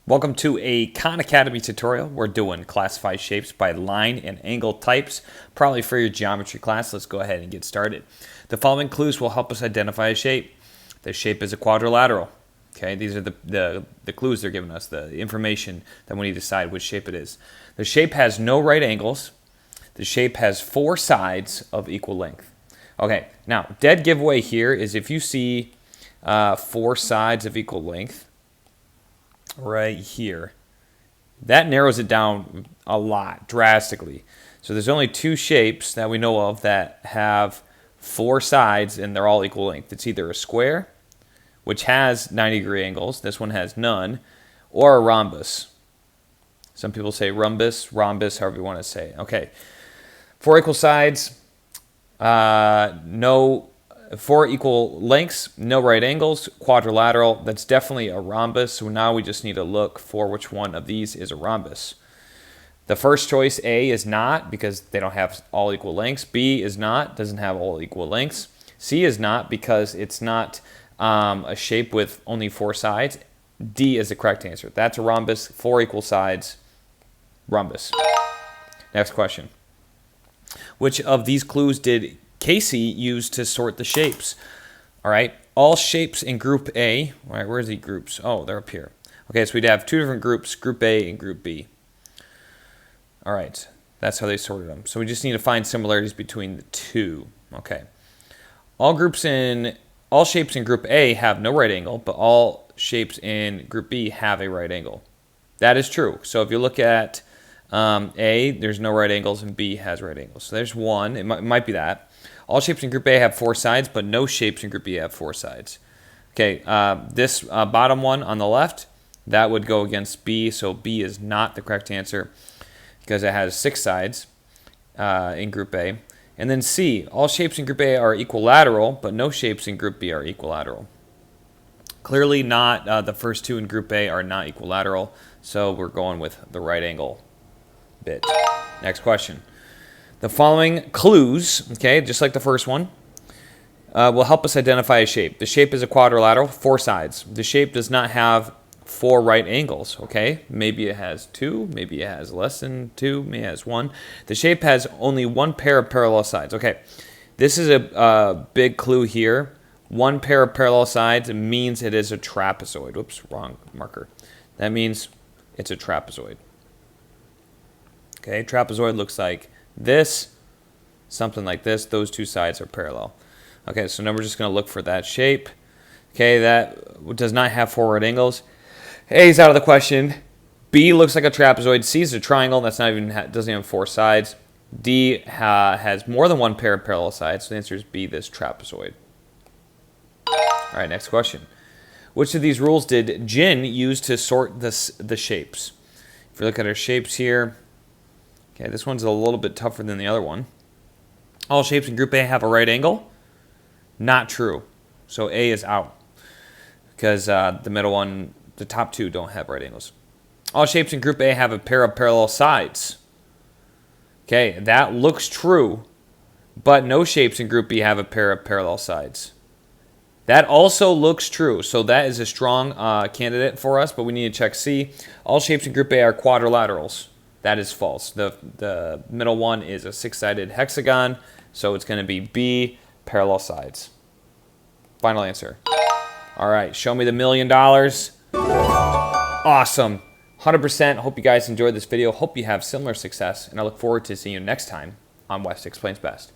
Welcome to a Khan Academy tutorial. We're doing classify shapes by line and angle types, probably for your geometry class. Let's go ahead and get started. The following clues will help us identify a shape. The shape is a quadrilateral. Okay, these are the clues they're giving us, the information that we need to decide which shape it is. The shape has no right angles. The shape has four sides of equal length. Okay, now dead giveaway here is if you see four sides of equal length, right here, that narrows it down a lot, drastically. So there's only two shapes that we know of that have four sides and they're all equal length. It's either a square, which has 90-degree angles, this one has none, or a rhombus. Some people say rhombus, however you want to say it. Okay, four equal sides, four equal lengths, no right angles, quadrilateral. That's definitely a rhombus. So now we just need to look for which one of these is a rhombus. The first choice, A, is not because they don't have all equal lengths. B is not, doesn't have all equal lengths. C is not because it's not a shape with only four sides. D is the correct answer. That's a rhombus, four equal sides, rhombus. Next question. Which of these clues did Casey used to sort the shapes? All right, all shapes in group A. All right, where's the groups? Oh, they're up here. Okay, so we'd have two different groups, group A and group B. All right, that's how they sorted them. So we just need to find similarities between the two. Okay, all shapes in group A have no right angle, but all shapes in group B have a right angle. That is true. So if you look at A, there's no right angles, and B has right angles. So there's one. It might be that. All shapes in group A have four sides, but no shapes in group B have four sides. Okay, this bottom one on the left, that would go against B, so B is not the correct answer because it has six sides in group A. And then C, all shapes in group A are equilateral, but no shapes in group B are equilateral. Clearly not, the first two in group A are not equilateral, so we're going with the right angle bit. Next question. The following clues, okay, just like the first one, will help us identify a shape. The shape is a quadrilateral, four sides. The shape does not have four right angles, okay? Maybe it has two, maybe it has less than two, maybe it has one. The shape has only one pair of parallel sides. Okay, this is a big clue here. One pair of parallel sides means it is a trapezoid. Oops, wrong marker. That means it's a trapezoid. Okay, trapezoid looks like this, something like this. Those two sides are parallel. Okay, so now we're just going to look for that shape. Okay, that does not have four right angles. A is out of the question. B looks like a trapezoid. C is a triangle. That's not even doesn't have four sides. D has more than one pair of parallel sides. So the answer is B, this trapezoid. All right, next question. Which of these rules did Jin use to sort the shapes? If you look at our shapes here, okay, this one's a little bit tougher than the other one. All shapes in group A have a right angle. Not true. So A is out because the middle one, the top two don't have right angles. All shapes in group A have a pair of parallel sides. Okay, that looks true, but no shapes in group B have a pair of parallel sides. That also looks true, so that is a strong candidate for us, but we need to check C. All shapes in group A are quadrilaterals. That is false. The middle one is a six-sided hexagon, so it's going to be B, parallel sides. Final answer. All right, show me the $1 million. Awesome. 100%. Hope you guys enjoyed this video. Hope you have similar success, and I look forward to seeing you next time on West Explains Best.